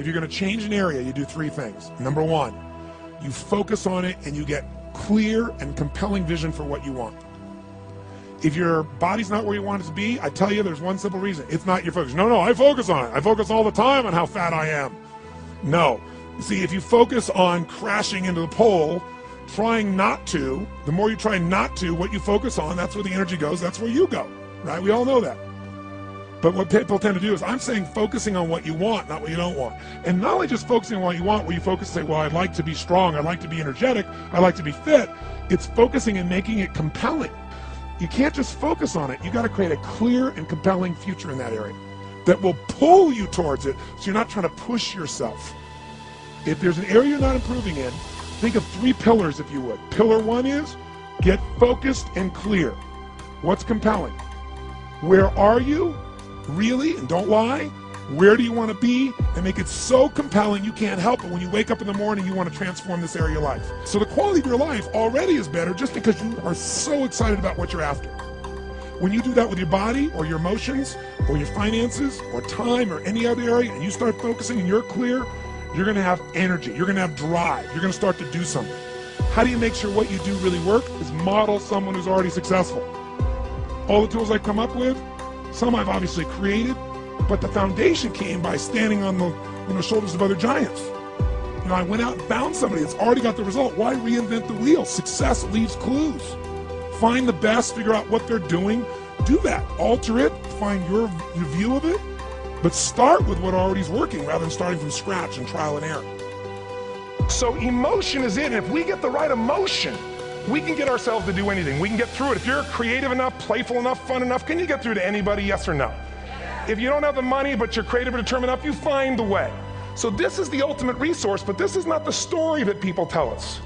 If you're going to change an area, you do three things. Number one, you focus on it and you get clear and compelling vision for what you want. If your body's not where you want it to be, I tell you there's one simple reason. It's not your focus. No, I focus on it. I focus all the time on how fat I am. No. See, if you focus on crashing into the pole, trying not to, the more you try not to, what you focus on, that's where the energy goes, that's where you go, right? We all know that. But what people tend to do is, I'm saying focusing on what you want, not what you don't want. And not only just focusing on what you want, where you focus and say, well, I'd like to be strong, I'd like to be energetic, I'd like to be fit. It's focusing and making it compelling. You can't just focus on it. You got to create a clear and compelling future in that area that will pull you towards it, so you're not trying to push yourself. If there's an area you're not improving in, think of three pillars, if you would. Pillar one is, get focused and clear. What's compelling? Where are you? Really? And don't lie. Where do you want to be? And make it so compelling you can't help it. When you wake up in the morning, you want to transform this area of your life. So the quality of your life already is better just because you are so excited about what you're after. When you do that with your body or your emotions or your finances or time or any other area, and you start focusing and you're clear, you're going to have energy. You're going to have drive. You're going to start to do something. How do you make sure what you do really work? Is model someone who's already successful. All the tools I come up with, some I've obviously created, but the foundation came by standing on the shoulders of other giants. I went out and found somebody that's already got the result. Why reinvent the wheel? Success leaves clues. Find the best, figure out what they're doing, do that. Alter it, find your view of it, but start with what already is working rather than starting from scratch and trial and error. So emotion is it. If we get the right emotion, we can get ourselves to do anything. We can get through it. If you're creative enough, playful enough, fun enough, can you get through to anybody, yes or no? If you don't have the money, but you're creative and determined enough, you find the way. So this is the ultimate resource, but this is not the story that people tell us,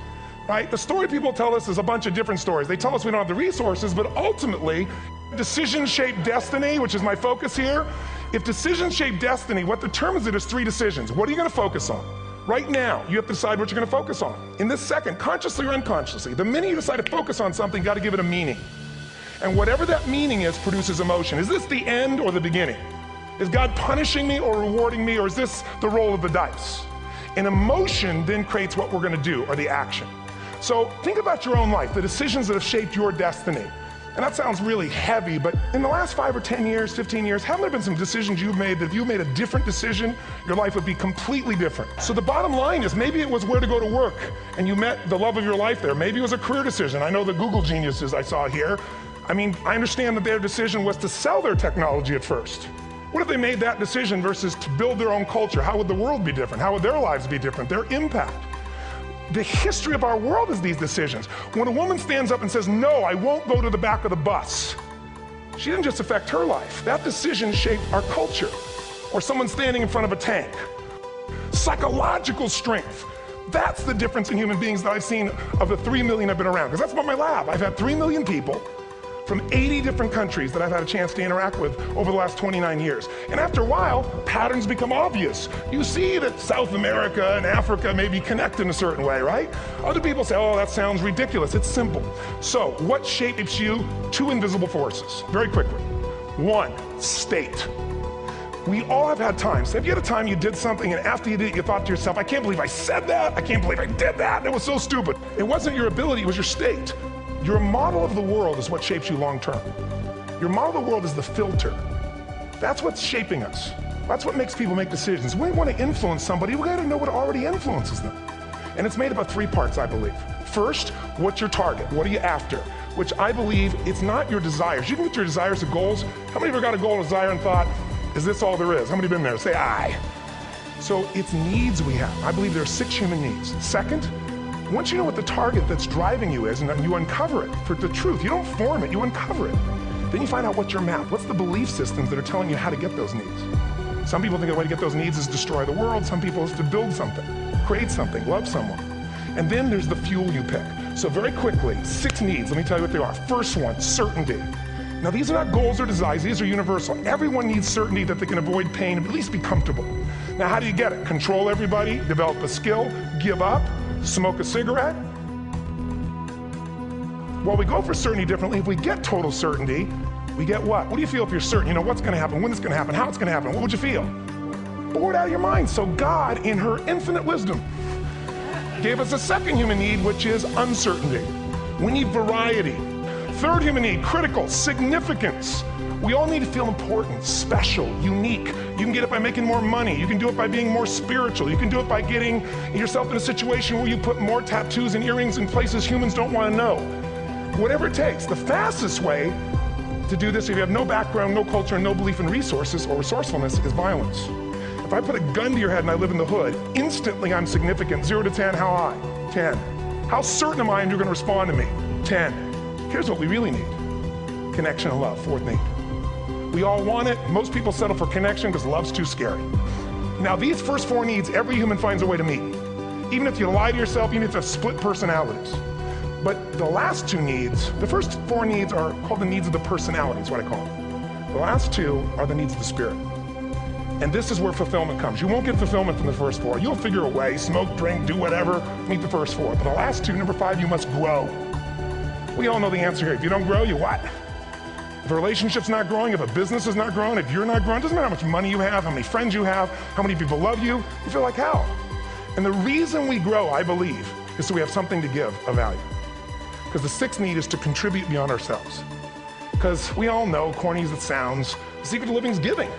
right? The story people tell us is a bunch of different stories. They tell us we don't have the resources, but ultimately, decisions shape destiny, which is my focus here. If decisions shape destiny, what determines it is three decisions. What are you going to focus on? Right now, you have to decide what you're going to focus on. In this second, consciously or unconsciously, the minute you decide to focus on something, you got to give it a meaning. And whatever that meaning is produces emotion. Is this the end or the beginning? Is God punishing me or rewarding me, or is this the roll of the dice? And emotion then creates what we're going to do, or the action. So think about your own life, the decisions that have shaped your destiny. And that sounds really heavy, but in the last 5 or 10 years, 15 years, haven't there been some decisions you've made that if you made a different decision, your life would be completely different? So the bottom line is, maybe it was where to go to work and you met the love of your life there. Maybe it was a career decision. I know the Google geniuses I saw here. I mean, I understand that their decision was to sell their technology at first. What if they made that decision versus to build their own culture? How would the world be different? How would their lives be different? Their impact. The history of our world is these decisions. When a woman stands up and says, no, I won't go to the back of the bus, she didn't just affect her life. That decision shaped our culture. Or someone standing in front of a tank. Psychological strength. That's the difference in human beings that I've seen of the 3 million I've been around. Because that's about my lab. I've had 3 million people from 80 different countries that I've had a chance to interact with over the last 29 years. And after a while, patterns become obvious. You see that South America and Africa may be connected in a certain way, right? Other people say, oh, that sounds ridiculous. It's simple. So what shapes you? 2 invisible forces, very quickly. 1, state. We all have had times. Have you had a time you did something and after you did it, you thought to yourself, I can't believe I said that. I can't believe I did that. It was so stupid. It wasn't your ability, it was your state. Your model of the world is what shapes you long term. Your model of the world is the filter. That's what's shaping us. That's what makes people make decisions. When we want to influence somebody, we gotta know what already influences them. And it's made up of 3 parts, I believe. First, what's your target? What are you after? Which I believe, it's not your desires. You can get your desires to goals. How many of you ever got a goal or desire and thought, is this all there is? How many have been there? Say aye. So it's needs we have. I believe there are 6 human needs. Second, once you know what the target that's driving you is, and you uncover it for the truth, you don't form it, you uncover it. Then you find out what's your map, what's the belief systems that are telling you how to get those needs. Some people think the way to get those needs is destroy the world, some people is to build something, create something, love someone. And then there's the fuel you pick. So very quickly, 6 needs, let me tell you what they are. First one, certainty. Now these are not goals or desires, these are universal. Everyone needs certainty that they can avoid pain and at least be comfortable. Now how do you get it? Control everybody, develop a skill, give up, smoke a cigarette? Well, we go for certainty differently. If we get total certainty, we get what? What do you feel if you're certain? You know what's going to happen, when it's going to happen, how it's going to happen. What would you feel? bored out of your mind. So God, in her infinite wisdom, gave us a second human need, which is uncertainty. We need variety. Third human need, critical, significance. We all need to feel important, special, unique. You can get it by making more money. You can do it by being more spiritual. You can do it by getting yourself in a situation where you put more tattoos and earrings in places humans don't want to know. Whatever it takes. The fastest way to do this, if you have no background, no culture, and no belief in resources or resourcefulness, is violence. If I put a gun to your head and I live in the hood, instantly I'm significant. 0 to 10, how high? 10. How certain am I you're going to respond to me? 10. Here's what we really need. Connection and love, fourth need. We all want it. Most people settle for connection because love's too scary. Now, these first 4 needs, every human finds a way to meet. Even if you lie to yourself, even if you have split personalities. But the last 2 needs, the first 4 needs are called the needs of the personality, is what I call them. The last 2 are the needs of the spirit. And this is where fulfillment comes. You won't get fulfillment from the first 4. You'll figure a way, smoke, drink, do whatever, meet the first 4. But the last 2, number 5, you must grow. We all know the answer here. If you don't grow, you what? If a relationship's not growing, if a business is not growing, if you're not growing, it doesn't matter how much money you have, how many friends you have, how many people love you, you feel like hell. And the reason we grow, I believe, is so we have something to give of value. Because the 6th need is to contribute beyond ourselves. Because we all know, corny as it sounds, the secret of living is giving.